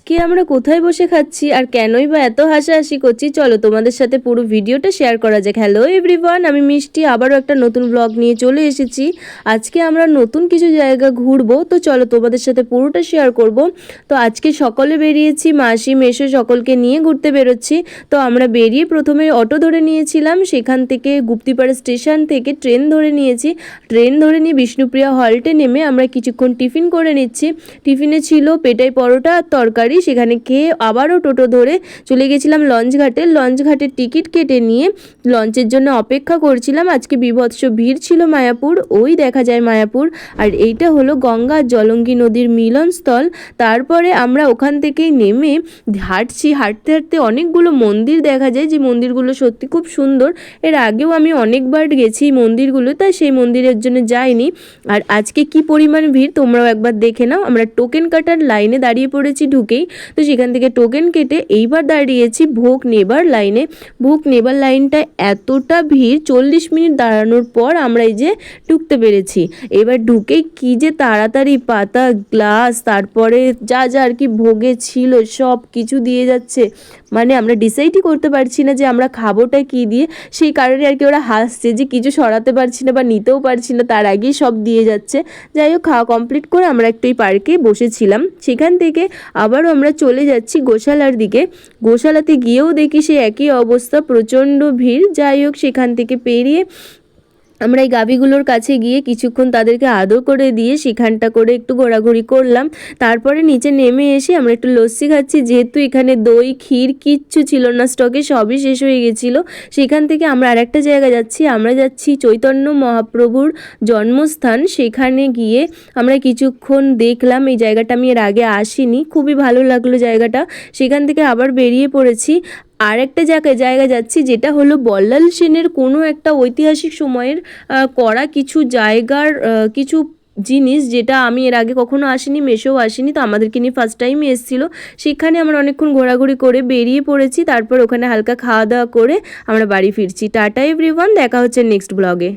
আজকে আমরা কোথায় বসে খাচ্ছি আর কেনই বা এত হাসাহাসি করছি, চলো তোমাদের সাথে পুরো ভিডিওটা শেয়ার করা যাক। হ্যালো এভরিওয়ান, আমি মিষ্টি আবারও একটা নতুন ব্লগ নিয়ে চলে এসেছি। আজকে আমরা নতুন কিছু জায়গা ঘুরবো, তো চলো তোমাদের সাথে পুরোটা শেয়ার করব। তো আজকে সকলে বেরিয়েছি, মাসি মেশো সকলকে নিয়ে ঘুরতে বেরোচ্ছি। তো আমরা বেরিয়ে প্রথমে অটো ধরে নিয়েছিলাম, সেখান থেকে গুপ্তিপাড়া স্টেশন থেকে ট্রেন ধরে নিয়েছি। ট্রেন ধরে নিয়ে বিষ্ণুপ্রিয়া হল্টে নেমে আমরা কিছুক্ষণ টিফিন করে নিচ্ছি। টিফিনে ছিল পেটাই পরোটা আর তরকারি, সেখানে খেয়ে আবারও টোটো ধরে চলে গেছিলাম লঞ্চঘাটে। লঞ্চঘাটের টিকিট কেটে নিয়ে লঞ্চের জন্য অপেক্ষা করছিলাম। আজকে বীভৎস ভিড় ছিল মায়াপুর, ওই দেখা যায় মায়াপুর। আর এইটা হলো গঙ্গা জলঙ্গি নদীর মিলনস্থল। তারপরে আমরা ওখান থেকেই নেমে হাঁটছি, হাঁটতে হাঁটতে অনেকগুলো মন্দির দেখা যায়, যে মন্দিরগুলো সত্যি খুব সুন্দর। এর আগেও আমি অনেকবার গেছি এই মন্দিরগুলো, তাই সেই মন্দিরের জন্য যাইনি। আর আজকে কি পরিমাণ ভিড় তোমরাও একবার দেখে নাও। আমরা টোকেন কাটার লাইনে দাঁড়িয়ে পড়েছি ঢুকেই, তো সেখান থেকে টোকেন কেটে এইবার দাঁড়িয়েছি ভোগ নেবার লাইনে। ভোগ নেবার লাইনটা এতটা ভিড়, 40 মিনিট দাঁড়ানোর পর আমরা এই যে ঢুকতে পেরেছি। এবার ঢুকেই কি যে তাড়াতাড়ি পাতা গ্লাস, তারপরে যা যা আর কি ভোগে ছিল সব কিছু দিয়ে যাচ্ছে। মানে আমরা ডিসাইডই করতে পারছি না যে আমরা খাবোটা কি দিয়ে। সেই কারণে আর কি ওরা হাসছে যে কিছু সরাতে পারছি না বা নিতেও পারছি না, তার আগেই সব দিয়ে যাচ্ছে। যাই হোক, খাওয়া কমপ্লিট করে আমরা একটু এই পার্কে বসেছিলাম। সেখান থেকে আবারও আমরা চলে যাচ্ছি গোশালার দিকে। গোশালাতে গিয়েও দেখি সে একই অবস্থা, প্রচণ্ড ভিড়। যাই হোক, সেখান থেকে পেরিয়ে আমরা এই গাভীগুলোর কাছে গিয়ে কিছুক্ষণ তাদেরকে আদর করে দিয়ে সেখানটা করে একটু ঘোরাঘুরি করলাম। তারপরে নিচে নেমে এসে আমরা একটু লস্যি খাচ্ছি, যেহেতু এখানে দই ক্ষীর কিচ্ছু ছিল না স্টকে, সবই শেষ হয়ে গেছিলো। সেখান থেকে আমরা আরেকটা জায়গা যাচ্ছি, আমরা যাচ্ছি চৈতন্য মহাপ্রভুর জন্মস্থান। সেখানে গিয়ে আমরা কিছুক্ষণ দেখলাম, এই জায়গাটা আমি এর আগে আসিনি, খুবই ভালো লাগলো জায়গাটা। সেখান থেকে আবার বেরিয়ে পড়েছি আর একটা জায়গা যাচ্ছি, যেটা হলো বল্লাল সেনের কোনো একটা ঐতিহাসিক সময়ের করা কিছু জায়গার কিছু জিনিস, যেটা আমি এর আগে কখনো আসিনি, মেশোও আসিনি, তো আমাদেরকে নিয়ে ফার্স্ট টাইমই এসেছিলো। সেখানে আমরা অনেকক্ষণ ঘোরাঘুরি করে বেরিয়ে পড়েছি। তারপর ওখানে হালকা খাওয়া দাওয়া করে আমরা বাড়ি ফিরছি। টাটা এভরিওয়ান, দেখা হচ্ছে নেক্সট ব্লগে।